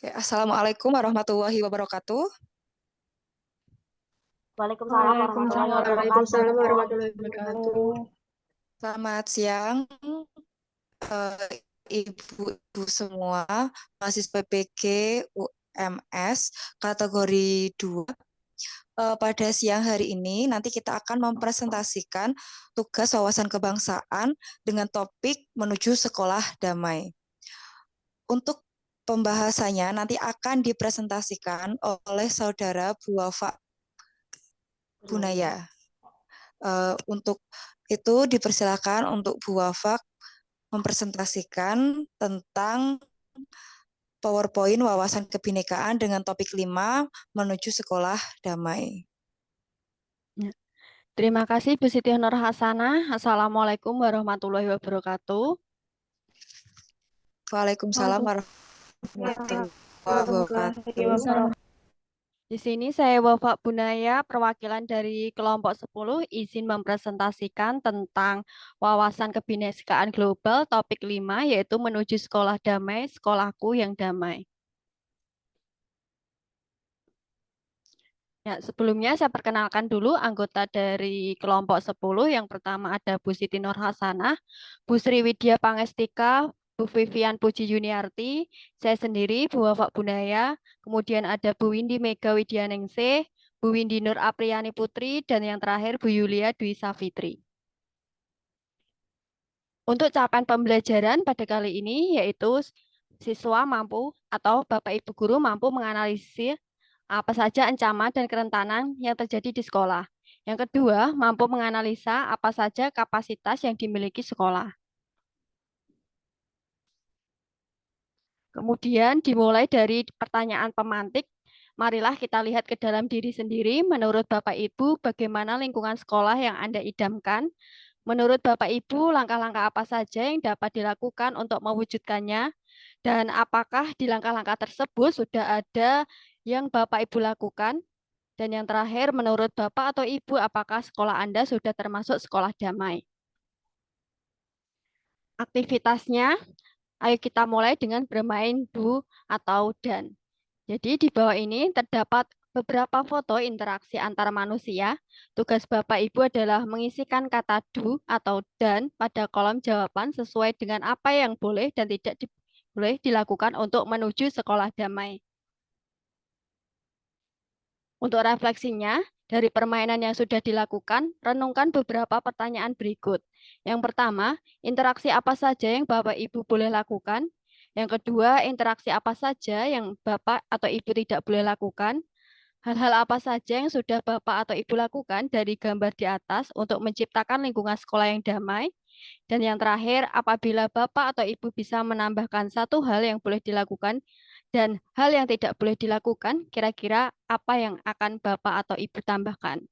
Oke, Assalamualaikum warahmatullahi wabarakatuh. Waalaikumsalam warahmatullahi Waalaikumsalam wabarakatuh. warahmatullahi wabarakatuh. Selamat siang, ibu-ibu semua, mahasiswa PPG UMS kategori 2. Pada siang hari ini nanti kita akan mempresentasikan tugas wawasan kebangsaan dengan topik menuju sekolah damai. Untuk pembahasannya nanti akan dipresentasikan oleh saudara Bu Wafa Bunaya. Untuk itu dipersilakan untuk Bu Wafak mempresentasikan tentang PowerPoint wawasan kebinekaan dengan topik 5 menuju sekolah damai. Ya. Terima kasih Bu Siti Nur Hasanah. Assalamualaikum warahmatullahi wabarakatuh. Waalaikumsalam warahmatullahi wabarakatuh. Di sini saya Wafa Bunaya, perwakilan dari kelompok 10, izin mempresentasikan tentang wawasan kebinekaan global topik 5, yaitu menuju sekolah damai, sekolahku yang damai. Ya, sebelumnya saya perkenalkan dulu anggota dari kelompok 10. Yang pertama ada Bu Siti Nur Hasanah, Bu Sri Widya Pangestika, Bu Vivian Puji Yuniarti, saya sendiri Bu Wafak Bunaya, kemudian ada Bu Windy Mega Widyaningsih, Bu Windy Nur Apriyani Putri, dan yang terakhir Bu Yulia Dwi Safitri. Untuk capaian pembelajaran pada kali ini yaitu siswa mampu atau Bapak Ibu guru mampu menganalisis apa saja ancaman dan kerentanan yang terjadi di sekolah. Yang kedua, mampu menganalisa apa saja kapasitas yang dimiliki sekolah. Kemudian dimulai dari pertanyaan pemantik. Marilah kita lihat ke dalam diri sendiri. Menurut Bapak Ibu, bagaimana lingkungan sekolah yang Anda idamkan? Menurut Bapak Ibu, langkah-langkah apa saja yang dapat dilakukan untuk mewujudkannya? Dan apakah di langkah-langkah tersebut sudah ada yang Bapak Ibu lakukan? Dan yang terakhir, menurut Bapak atau Ibu, apakah sekolah Anda sudah termasuk sekolah damai? Aktivitasnya, ayo kita mulai dengan bermain do atau dan. Jadi di bawah ini terdapat beberapa foto interaksi antar manusia. Tugas Bapak Ibu adalah mengisikan kata do atau dan pada kolom jawaban sesuai dengan apa yang boleh dan tidak boleh dilakukan untuk menuju sekolah damai. Untuk refleksinya, dari permainan yang sudah dilakukan, renungkan beberapa pertanyaan berikut. Yang pertama, interaksi apa saja yang Bapak Ibu boleh lakukan? Yang kedua, interaksi apa saja yang Bapak atau Ibu tidak boleh lakukan? Hal-hal apa saja yang sudah Bapak atau Ibu lakukan dari gambar di atas untuk menciptakan lingkungan sekolah yang damai? Dan yang terakhir, apabila Bapak atau Ibu bisa menambahkan satu hal yang boleh dilakukan dan hal yang tidak boleh dilakukan, kira-kira apa yang akan Bapak atau Ibu tambahkan?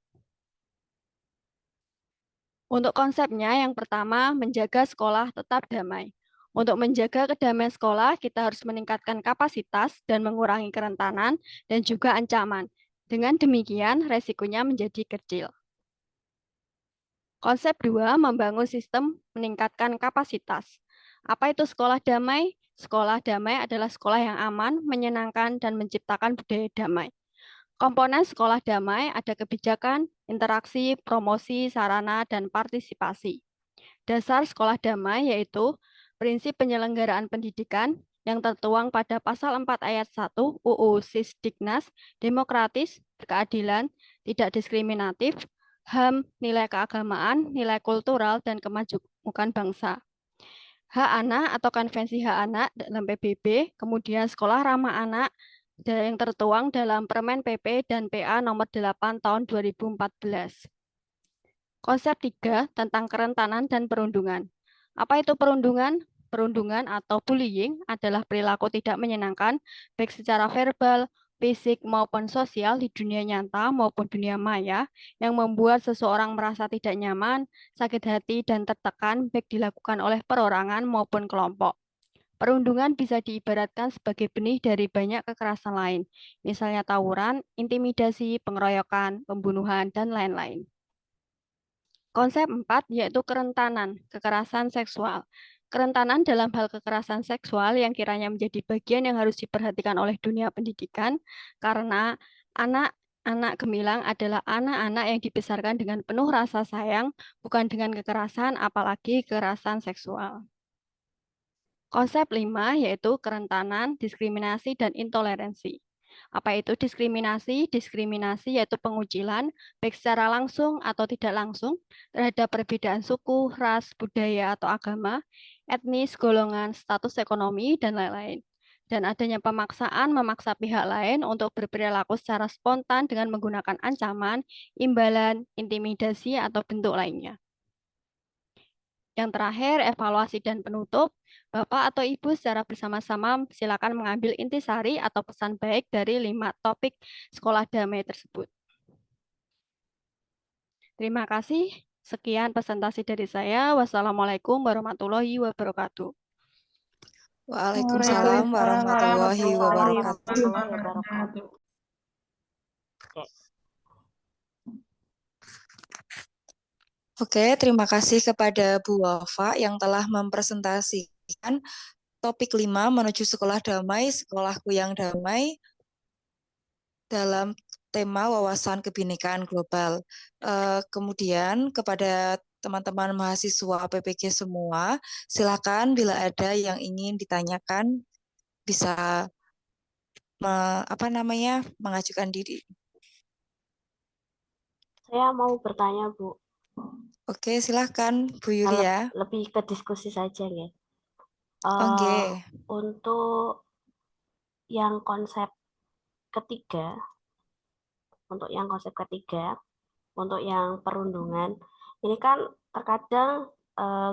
Untuk konsepnya, yang pertama, menjaga sekolah tetap damai. Untuk menjaga kedamaian sekolah, kita harus meningkatkan kapasitas dan mengurangi kerentanan dan juga ancaman. Dengan demikian, resikonya menjadi kecil. Konsep 2, membangun sistem meningkatkan kapasitas. Apa itu sekolah damai? Sekolah damai adalah sekolah yang aman, menyenangkan, dan menciptakan budaya damai. Komponen sekolah damai ada kebijakan, interaksi, promosi, sarana, dan partisipasi. Dasar sekolah damai yaitu prinsip penyelenggaraan pendidikan yang tertuang pada pasal 4 ayat 1 UU Sisdiknas, demokratis, berkeadilan, tidak diskriminatif, HAM, nilai keagamaan, nilai kultural, dan kemajukan bangsa. Hak anak atau konvensi hak anak dalam PBB, kemudian sekolah ramah anak yang tertuang dalam Permen PP dan PA nomor 8 tahun 2014. Konsep 3 tentang kerentanan dan perundungan. Apa itu perundungan? Perundungan atau bullying adalah perilaku tidak menyenangkan baik secara verbal, fisik maupun sosial di dunia nyata maupun dunia maya yang membuat seseorang merasa tidak nyaman, sakit hati, dan tertekan baik dilakukan oleh perorangan maupun kelompok. Perundungan bisa diibaratkan sebagai benih dari banyak kekerasan lain, misalnya tawuran, intimidasi, pengeroyokan, pembunuhan, dan lain-lain. Konsep 4 yaitu kerentanan, kekerasan seksual. Kerentanan dalam hal kekerasan seksual yang kiranya menjadi bagian yang harus diperhatikan oleh dunia pendidikan karena anak-anak gemilang adalah anak-anak yang dibesarkan dengan penuh rasa sayang, bukan dengan kekerasan, apalagi kekerasan seksual. Konsep 5 yaitu kerentanan, diskriminasi, dan intoleransi. Apa itu diskriminasi? Diskriminasi yaitu pengucilan, baik secara langsung atau tidak langsung, terhadap perbedaan suku, ras, budaya, atau agama, etnis, golongan, status ekonomi, dan lain-lain. Dan adanya pemaksaan memaksa pihak lain untuk berperilaku secara spontan dengan menggunakan ancaman, imbalan, intimidasi, atau bentuk lainnya. Yang terakhir, evaluasi dan penutup. Bapak atau Ibu secara bersama-sama silakan mengambil intisari atau pesan baik dari 5 topik sekolah damai tersebut. Terima kasih. Sekian presentasi dari saya. Wassalamualaikum warahmatullahi wabarakatuh. Waalaikumsalam warahmatullahi wabarakatuh. wabarakatuh. Oke, terima kasih kepada Bu Wafa yang telah mempresentasikan topik 5 menuju sekolah damai, sekolahku yang damai dalam tema wawasan kebinekaan global. Kemudian kepada teman-teman mahasiswa PPG semua, silakan bila ada yang ingin ditanyakan bisa mengajukan diri. Saya mau bertanya, Bu. Oke, silakan Bu Kalau Yulia. lebih ke diskusi saja ya. Oke. Untuk yang konsep ketiga, untuk yang perundungan, ini kan terkadang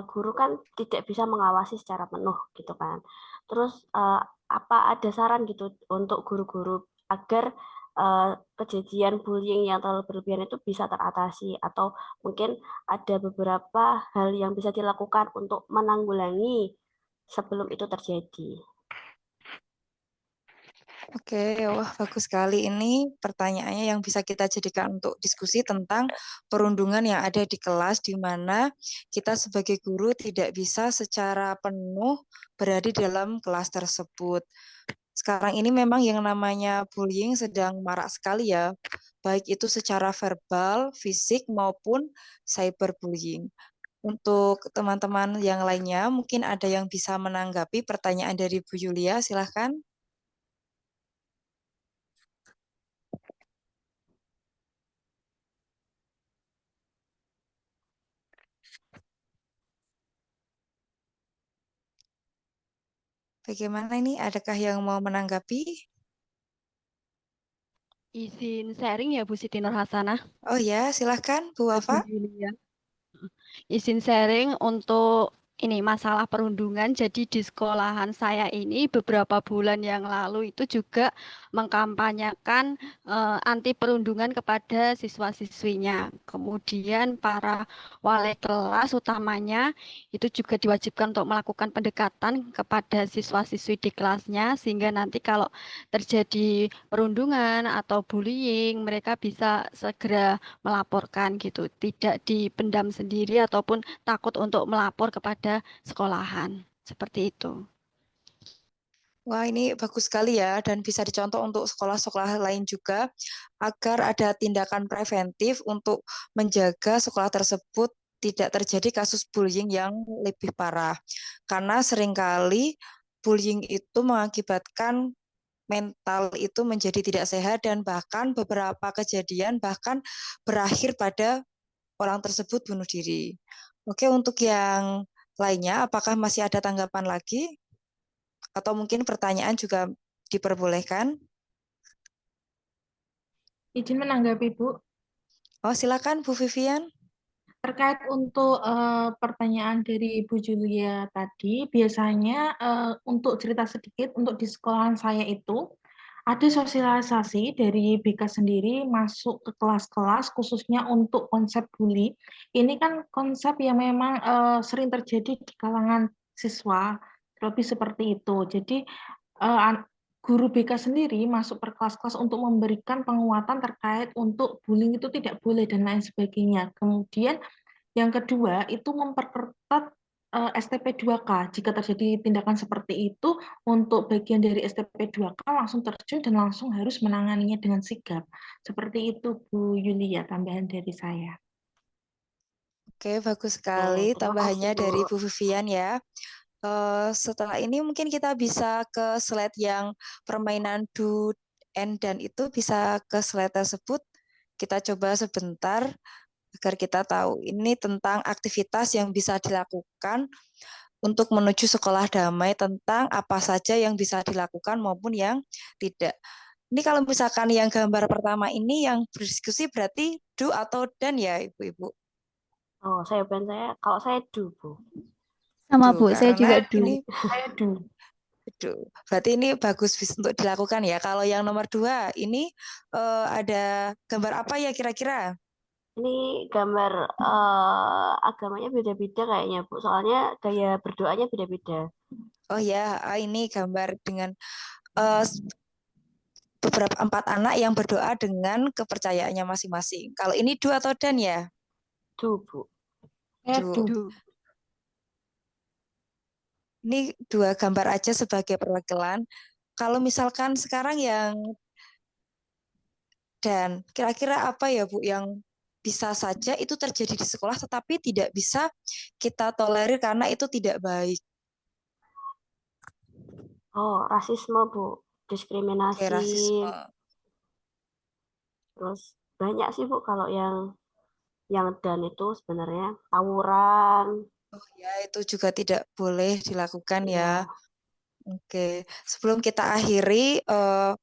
guru kan tidak bisa mengawasi secara penuh gitu kan. Terus apa ada saran gitu untuk guru-guru agar kejadian bullying yang terlalu berlebihan itu bisa teratasi, atau mungkin ada beberapa hal yang bisa dilakukan untuk menanggulangi sebelum itu terjadi. Oke, wah bagus sekali. Ini pertanyaannya yang bisa kita jadikan untuk diskusi tentang perundungan yang ada di kelas, di mana kita sebagai guru tidak bisa secara penuh berada di dalam kelas tersebut. Sekarang ini memang yang namanya bullying sedang marak sekali ya, baik itu secara verbal, fisik, maupun cyberbullying. Untuk teman-teman yang lainnya, mungkin ada yang bisa menanggapi pertanyaan dari Bu Yulia, silahkan. Bagaimana ini? Adakah yang mau menanggapi? Izin sharing ya Bu Siti Nurhasanah. Oh ya, silahkan Bu Bu Wafa. Yulia. Izin sharing untuk ini masalah perundungan. Jadi di sekolahan saya ini beberapa bulan yang lalu itu juga mengkampanyekan anti perundungan kepada siswa-siswinya. Kemudian para wali kelas utamanya itu juga diwajibkan untuk melakukan pendekatan kepada siswa-siswi di kelasnya sehingga nanti kalau terjadi perundungan atau bullying mereka bisa segera melaporkan gitu, tidak dipendam sendiri ataupun takut untuk melapor kepada sekolahan. Seperti itu. Wah, ini bagus sekali ya, dan bisa dicontoh untuk sekolah-sekolah lain juga, agar ada tindakan preventif untuk menjaga sekolah tersebut tidak terjadi kasus bullying yang lebih parah. Karena seringkali bullying itu mengakibatkan mental itu menjadi tidak sehat, dan bahkan beberapa kejadian bahkan berakhir pada orang tersebut bunuh diri. Oke, untuk yang lainnya, apakah masih ada tanggapan lagi? Atau mungkin pertanyaan juga diperbolehkan? Izin menanggapi, Bu. Oh, silakan Bu Vivian. Terkait untuk pertanyaan dari Bu Julia tadi, biasanya untuk cerita sedikit, untuk di sekolahan saya itu ada sosialisasi dari BK sendiri masuk ke kelas-kelas khususnya untuk konsep bully. Ini kan konsep yang memang sering terjadi di kalangan siswa, lebih seperti itu. Jadi guru BK sendiri masuk per kelas-kelas untuk memberikan penguatan terkait untuk bullying itu tidak boleh dan lain sebagainya. Kemudian yang kedua itu memperketat STP 2K. Jika terjadi tindakan seperti itu, untuk bagian dari STP 2K langsung terjun dan langsung harus menanganinya dengan sigap. Seperti itu, Bu Yulia, tambahan dari saya. Oke, bagus Oke, sekali terima kasih, tambahannya Bu. dari Bu Vivian ya. Setelah ini mungkin kita bisa ke slide yang permainan do and dan itu bisa ke slide tersebut. Kita coba sebentar agar kita tahu ini tentang aktivitas yang bisa dilakukan untuk menuju sekolah damai, tentang apa saja yang bisa dilakukan maupun yang tidak. Ini kalau misalkan yang gambar pertama ini yang berdiskusi berarti do atau dan ya Ibu-Ibu? Oh, kalau saya do, Bu. Sama Do, Bu, saya juga karena do. ini Saya do. berarti ini bagus untuk dilakukan ya. Kalau yang nomor 2 ini ada gambar apa ya kira-kira? Ini gambar agamanya beda-beda kayaknya, Bu. Soalnya gaya berdoanya beda-beda. Oh ya, ini gambar dengan eh, beberapa 4 anak yang berdoa dengan kepercayaannya masing-masing. Kalau ini do atau dan ya? Do, Bu. Saya Do. do. Do. Ini 2 gambar aja sebagai perwakilan. Kalau misalkan sekarang yang dan kira-kira apa ya Bu yang bisa saja itu terjadi di sekolah tetapi tidak bisa kita tolerir karena itu tidak baik. Oh, rasisme, Bu. Oke, Diskriminasi. rasisme. Terus banyak sih, Bu, kalau yang dan itu sebenarnya tawuran. Oh ya, itu juga tidak boleh dilakukan ya. Ya, Oke, sebelum kita akhiri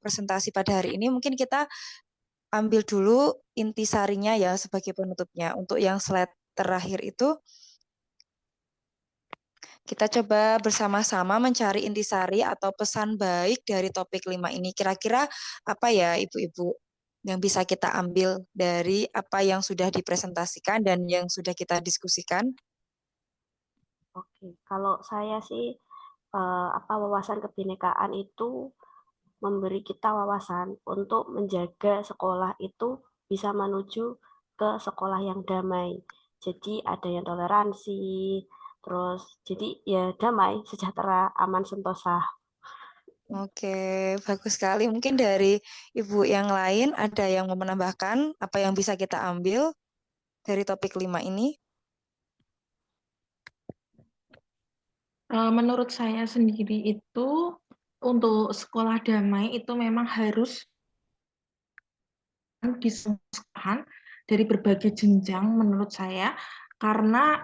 presentasi pada hari ini, mungkin kita ambil dulu intisarinya ya sebagai penutupnya. Untuk yang slide terakhir itu, kita coba bersama-sama mencari intisari atau pesan baik dari topik 5 ini. Kira-kira apa ya Ibu-Ibu yang bisa kita ambil dari apa yang sudah dipresentasikan dan yang sudah kita diskusikan? oke. Kalau saya sih wawasan kebinekaan itu memberi kita wawasan untuk menjaga sekolah itu bisa menuju ke sekolah yang damai. Jadi ada yang toleransi, terus jadi ya damai, sejahtera, aman, sentosa. Oke, bagus sekali. Mungkin dari Ibu yang lain ada yang mau menambahkan apa yang bisa kita ambil dari topik 5 ini? Menurut saya sendiri itu untuk sekolah damai itu memang harus di sekolahan dari berbagai jenjang menurut saya karena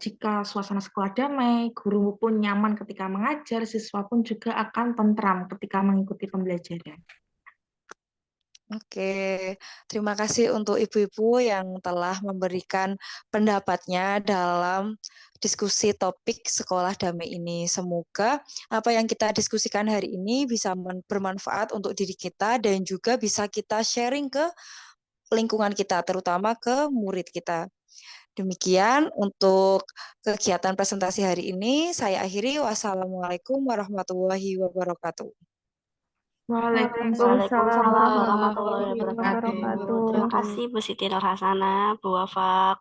jika suasana sekolah damai, guru pun nyaman ketika mengajar, siswa pun juga akan tentram ketika mengikuti pembelajaran. Oke, terima kasih untuk ibu-ibu yang telah memberikan pendapatnya dalam diskusi topik sekolah damai ini. Semoga apa yang kita diskusikan hari ini bisa bermanfaat untuk diri kita dan juga bisa kita sharing ke lingkungan kita, terutama ke murid kita. Demikian untuk kegiatan presentasi hari ini. Saya akhiri. Wassalamualaikum warahmatullahi wabarakatuh. Waalaikumsalam Waalaikumsalam warahmatullahi warahmatullahi wabarakatuh. Terima wabarakatuh. kasih Bu Siti Nurhasana, Bu Wafak.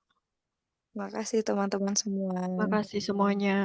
Terima kasih teman-teman semua. Terima kasih semuanya.